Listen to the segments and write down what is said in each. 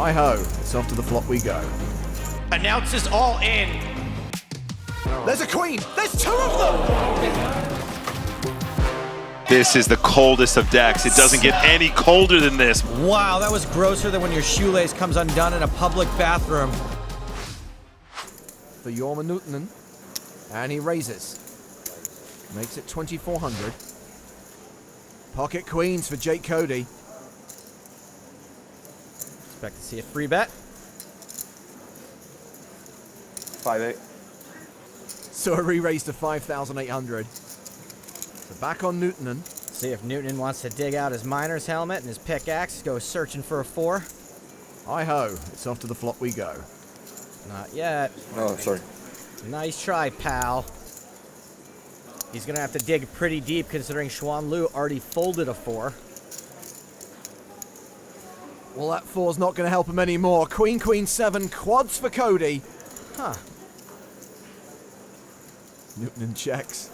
Hi-ho, it's off to the flop we go. Announces all in. There's a queen! There's two of them! This is the coldest of decks. It doesn't get any colder than this. Wow, that was grosser than when your shoelace comes undone in a public bathroom. For Jorma Nuutinen, and he raises. Makes it 2,400. Pocket queens for Jake Cody. Expect to see a free bet. 5-8. So a re-raise to 5,800. So back on Nuutinen. See if Nuutinen wants to dig out his miner's helmet and his pickaxe, go searching for a 4. Hi-ho, it's off to the flop we go. Not yet. Oh, sorry. Nice try, pal. He's gonna have to dig pretty deep considering Xuan Lu already folded a 4. Well, that 4's not going to help him anymore. Queen, queen, 7, quads for Cody. Huh. Nuutinen checks.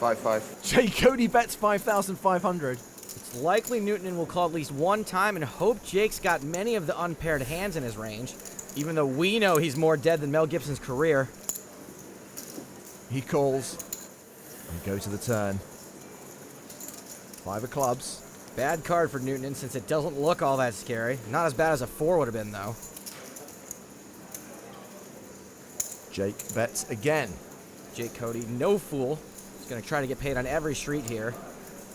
5-5. Jake Cody bets 5,500. It's likely Nuutinen will call at least one time and hope Jake's got many of the unpaired hands in his range, even though we know he's more dead than Mel Gibson's career. He calls. And go to the turn. 5 of clubs. Bad card for Nuutinen since it doesn't look all that scary. Not as bad as a 4 would have been, though. Jake bets again. Jake Cody, no fool. He's going to try to get paid on every street here.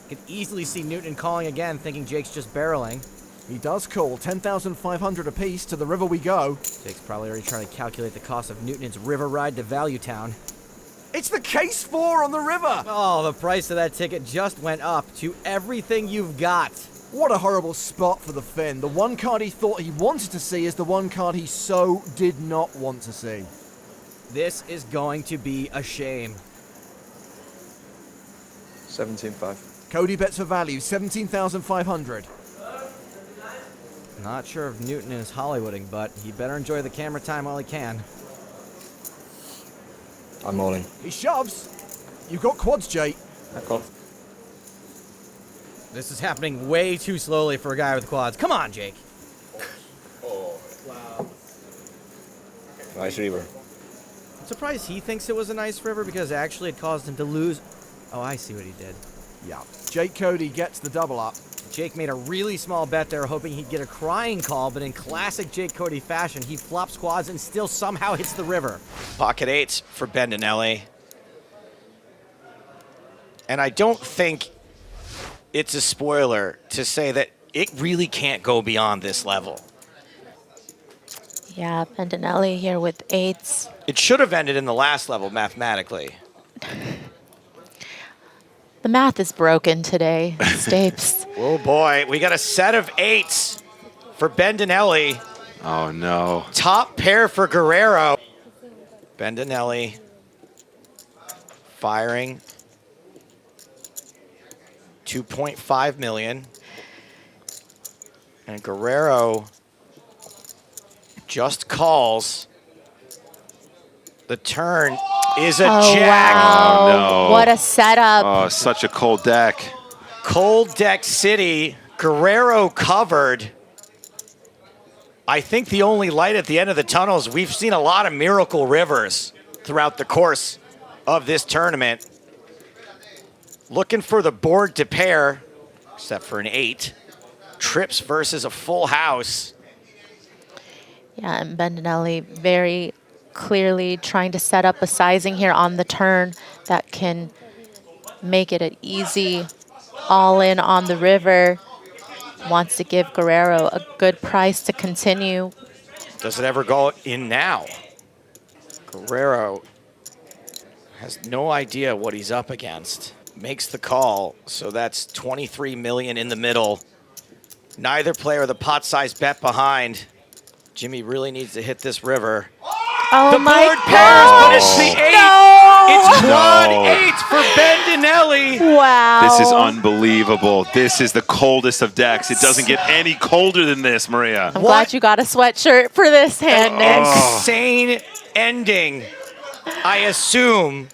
Could easily see Nuutinen calling again, thinking Jake's just barreling. He does call. 10,500 apiece. To the river we go. Jake's probably already trying to calculate the cost of Nuutinen's river ride to Value Town. It's the case 4 on the river. Oh, the price of that ticket just went up to everything you've got. What a horrible spot for the Finn. The one card he thought he wanted to see is the one card he so did not want to see. This is going to be a shame. 17-5. Cody bets for value. 17,500. Not sure if Nuutinen is Hollywooding, but he better enjoy the camera time while he can. I'm all in. He shoves. You've got quads, Jake. I call. This is happening way too slowly for a guy with quads. Come on, Jake. Nice river. I'm surprised he thinks it was a nice river because actually it caused him to lose. Oh, I see what he did. Yeah. Jake Cody gets the double up. Jake made a really small bet there, hoping he'd get a crying call, but in classic Jake Cody fashion, he flops quads and still somehow hits the river. Pocket 8s for Bendinelli. And I don't think it's a spoiler to say that it really can't go beyond this level. Yeah, Bendinelli here with 8s. It should have ended in the last level mathematically. The math is broken today, Stapes. Oh boy, we got a set of 8s for Bendinelli. Oh no. Top pair for Guerrero. Bendinelli firing 2.5 million. And Guerrero just calls. The turn is a jack. Wow. Oh, no. What a setup. Oh, such a cold deck. Cold deck city. Guerrero covered. I think the only light at the end of the tunnel is we've seen a lot of miracle rivers throughout the course of this tournament. Looking for the board to pair, except for an 8. Trips versus a full house. Yeah, and Bendinelli very clearly trying to set up a sizing here on the turn that can make it an easy all-in on the river. Wants to give Guerrero a good price to continue. Does it ever go in now? Guerrero has no idea what he's up against. Makes the call, so that's 23 million in the middle. Neither player with a pot size bet behind. Jimmy really needs to hit this river. Oh The my board pairs, but it's the 8. No! It's quad No. 8 for Bendinelli. Wow. This is unbelievable. This is the coldest of decks. It doesn't get any colder than this, Maria. I'm glad you got a sweatshirt for this hand, Nick. Insane ending, I assume,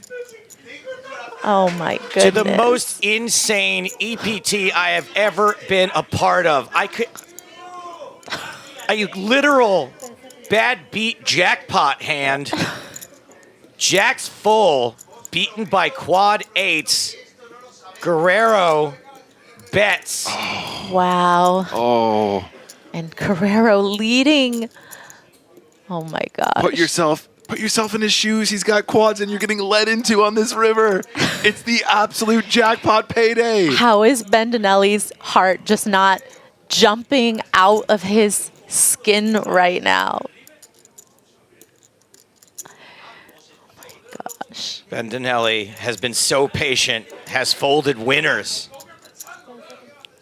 Oh my goodness. to the most insane EPT I have ever been a part of. a literal bad beat jackpot hand. Jack's full, beaten by quad eights. Guerrero bets. Wow. Oh, And Guerrero leading. Oh my gosh. put yourself in his shoes. He's got quads and you're getting led into on this river. It's the absolute jackpot payday. How is Bendinelli's heart just not jumping out of his skin right now? Oh my gosh. Bendinelli has been so patient, has folded winners.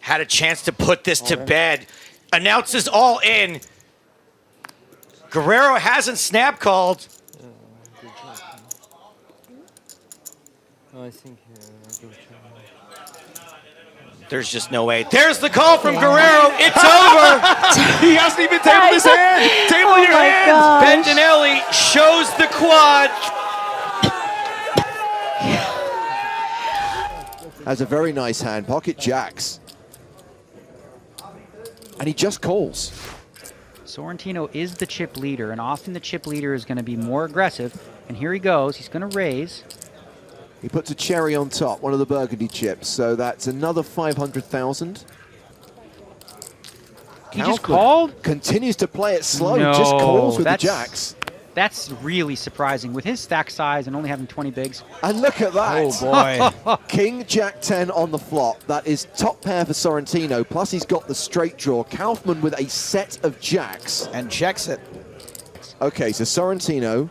Had a chance to put this to bed. Announces all in. Guerrero hasn't snap called. There's just no way. There's the call from Guerrero. It's over. He hasn't even tabled his hand. Table your hand. gosh. Bendinelli shows the quad. Has a very nice hand, pocket jacks. And he just calls. Sorrentino is the chip leader, and often the chip leader is going to be more aggressive. And here he goes. He's going to raise. He puts a cherry on top, one of the burgundy chips, so that's another 500,000. He just called? Continues to play it slow, No, just calls with the that's- jacks. That's really surprising. With his stack size and only having 20 bigs. And look at that. Oh, boy. King Jack 10 on the flop. That is top pair for Sorrentino, plus he's got the straight draw. Kaufman with a set of jacks. And checks it. Okay, so Sorrentino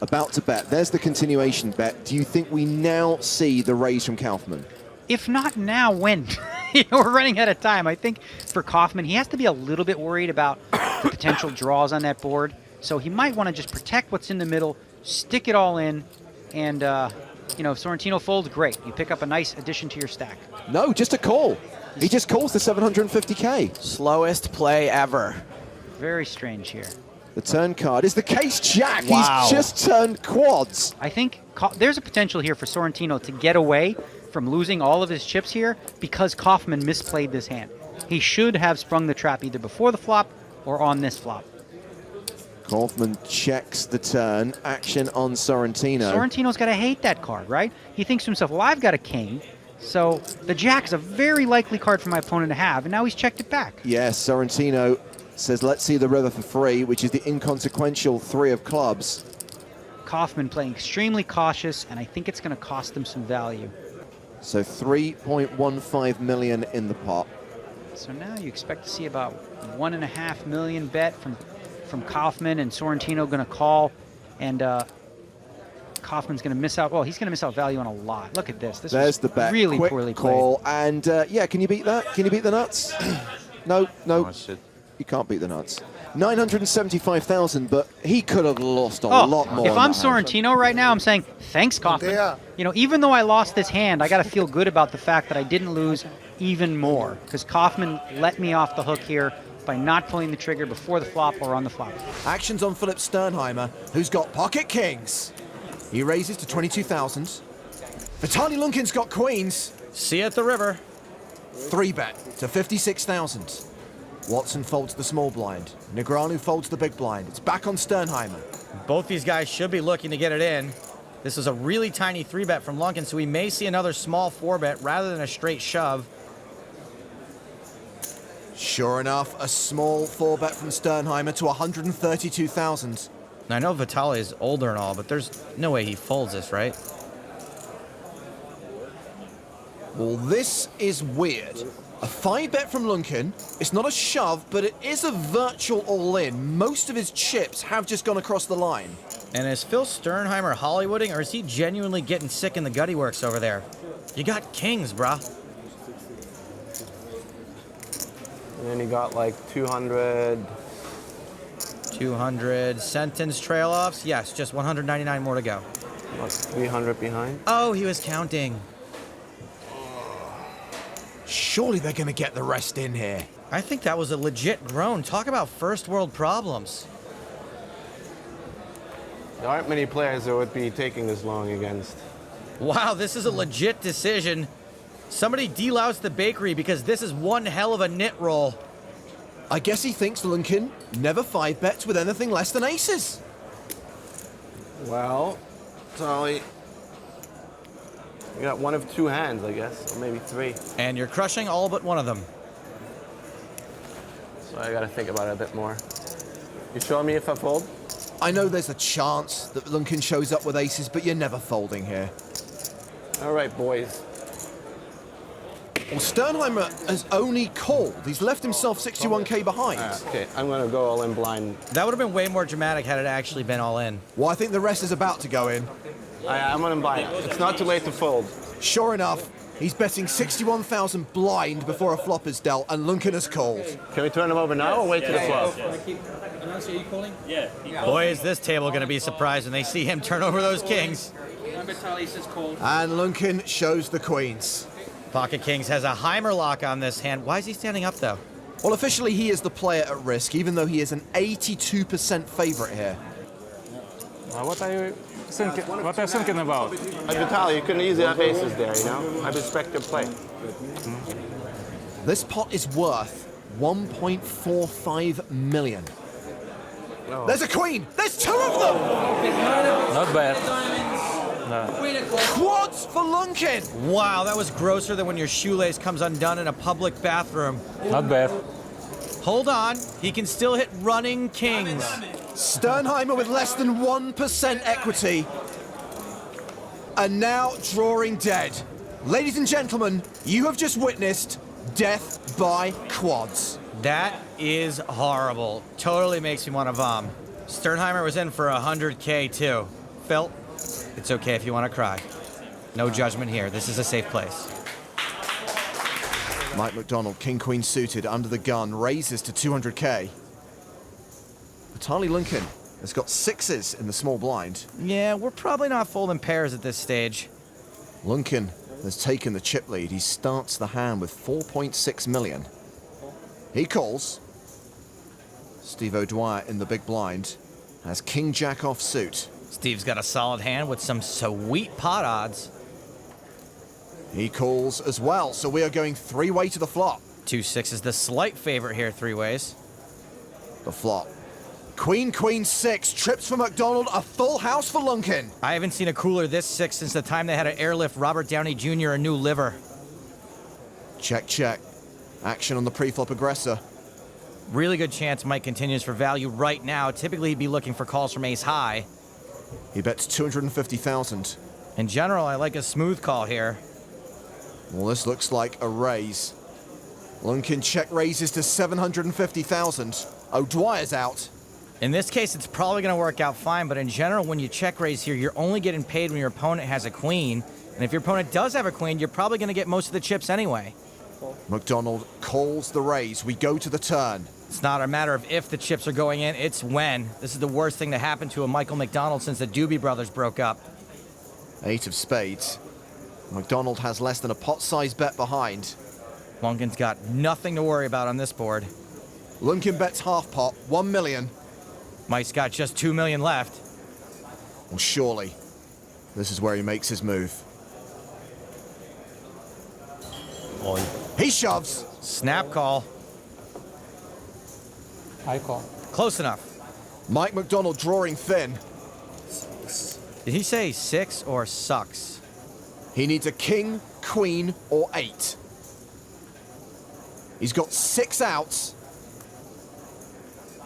about to bet. There's the continuation bet. Do you think we now see the raise from Kaufman? If not now, when? We're running out of time. I think for Kaufman, he has to be a little bit worried about the potential draws on that board. So he might want to just protect what's in the middle, stick it all in, and, if Sorrentino folds, great. You pick up a nice addition to your stack. No, just a call. He just calls the 750K. Slowest play ever. Very strange here. The turn card is the case jack. Wow. He's just turned quads. I think there's a potential here for Sorrentino to get away from losing all of his chips here because Kaufman misplayed this hand. He should have sprung the trap either before the flop or on this flop. Kaufman checks the turn. Action on Sorrentino. Sorrentino's got to hate that card, right? He thinks to himself, well, I've got a king, so the jack is a very likely card for my opponent to have, and now he's checked it back. Yes, Sorrentino says, let's see the river for free, which is the inconsequential 3 of clubs. Kaufman playing extremely cautious, and I think it's going to cost him some value. So 3.15 million in the pot. So now you expect to see about 1.5 million bet from Kaufman, and Sorrentino going to call, and Kaufman's going to miss out. Well, he's going to miss out value on a lot. Look at this. This There's was the bet. really Quick poorly call. played. And yeah, can you beat that? Can you beat the nuts? No, you can't beat the nuts. 975,000, but he could have lost a lot more. If on I'm that hand. Sorrentino right now, I'm saying, thanks, Kaufman. Even though I lost this hand, I got to feel good about the fact that I didn't lose even more, because Kaufman let me off the hook here by not pulling the trigger before the flop or on the flop. Action's on Philip Sternheimer, who's got pocket kings. He raises to 22,000. Vitaly Lunkin's got queens. See you at the river. 3-bet to 56,000. Watson folds the small blind. Negreanu folds the big blind. It's back on Sternheimer. Both these guys should be looking to get it in. This is a really tiny 3-bet from Lunkin, so we may see another small 4-bet rather than a straight shove. Sure enough, a small 4-bet from Sternheimer to 132,000. I know Vitaly is older and all, but there's no way he folds this, right? Well, this is weird. A 5-bet from Lunkin. It's not a shove, but it is a virtual all-in. Most of his chips have just gone across the line. And is Phil Sternheimer Hollywooding, or is he genuinely getting sick in the gutty works over there? You got kings, brah. And then you got like 200. 200 sentence trail-offs? Yes, just 199 more to go. Like 300 behind. Oh, he was counting. Surely they're going to get the rest in here. I think that was a legit groan. Talk about first world problems. There aren't many players that would be taking this long against. Wow, this is a legit decision. Somebody delouse the bakery because this is one hell of a knit roll. I guess he thinks Lunkin never 5-bets with anything less than aces. Well, Tolly, you got one of two hands, I guess, or maybe three. And you're crushing all but one of them. So I got to think about it a bit more. You showing me if I fold? I know there's a chance that Lunkin shows up with aces, but you're never folding here. All right, boys. Well, Sternheimer has only called. He's left himself 61k behind. Okay, I'm going to go all in blind. That would have been way more dramatic had it actually been all in. Well, I think the rest is about to go in. I'm going to blind. It's not too late to fold. Sure enough, he's betting 61,000 blind before a flop is dealt, and Lunkin has called. Can we turn them over now or wait till the flop? Boy, is this table going to be surprised when they see him turn over those kings. And Lunkin shows the queens. Pocket Kings has a Heimer lock on this hand. Why is he standing up, though? Well, officially, he is the player at risk, even though he is an 82% favorite here. What are you thinking about? Vitaly, you couldn't easily have aces there, you know? I respect your play. This pot is worth 1.45 million. Oh. There's a queen! There's two of them! Not bad. Quads for Lunkin! Wow, that was grosser than when your shoelace comes undone in a public bathroom. Not bad. Hold on, he can still hit running kings. Sternheimer with less than 1% equity. And now drawing dead. Ladies and gentlemen, you have just witnessed death by quads. That is horrible. Totally makes me want to vom. Sternheimer was in for 100K too. Phil, it's okay if you want to cry. No judgment here. This is a safe place. Mike McDonald, king-queen suited, under the gun, raises to 200k. Vitaly Lunkin has got sixes in the small blind. Yeah, we're probably not folding pairs at this stage. Lunkin has taken the chip lead. He starts the hand with 4.6 million. He calls. Steve O'Dwyer in the big blind has king-jack offsuit. Steve's got a solid hand with some sweet pot odds. He calls as well, so we are going three-way to the flop. 2-6 is the slight favorite here, three ways. The flop. Queen, queen, six. Trips for McDonald. A full house for Lunkin. I haven't seen a cooler this six since the time they had to airlift Robert Downey Jr. a new liver. Check, check. Action on the pre-flop aggressor. Really good chance Mike continues for value right now. Typically, he'd be looking for calls from ace high. He bets 250,000. In general, I like a smooth call here. Well, this looks like a raise. Lunkin check raises to 750,000. O'Dwyer's out. In this case, it's probably going to work out fine, but in general, when you check raise here, you're only getting paid when your opponent has a queen. And if your opponent does have a queen, you're probably going to get most of the chips anyway. McDonald calls the raise. We go to the turn. It's not a matter of if the chips are going in, it's when. This is the worst thing to happen to a Michael McDonald since the Doobie Brothers broke up. Eight of spades. McDonald has less than a pot-sized bet behind. Lunkin's got nothing to worry about on this board. Lunkin bets half pot, 1 million. Mike's got just 2 million left. Well, surely, this is where he makes his move. He shoves. Snap call. I call. Close enough. Mike McDonald drawing thin. Did he say six or sucks? He needs a king, queen, or eight. He's got 6 outs.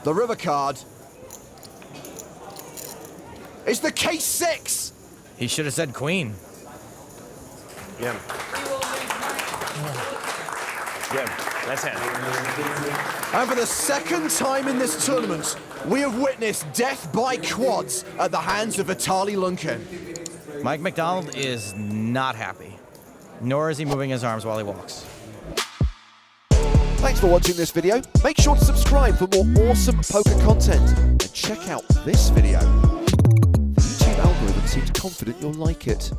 The river card is the case 6. He should have said queen. Yeah. That's it. And for the second time in this tournament, we have witnessed death by quads at the hands of Vitaly Lunkin. Mike McDonald is not happy, nor is he moving his arms while he walks. Thanks for watching this video. Make sure to subscribe for more awesome poker content. And check out this video. The YouTube algorithm seems confident you'll like it.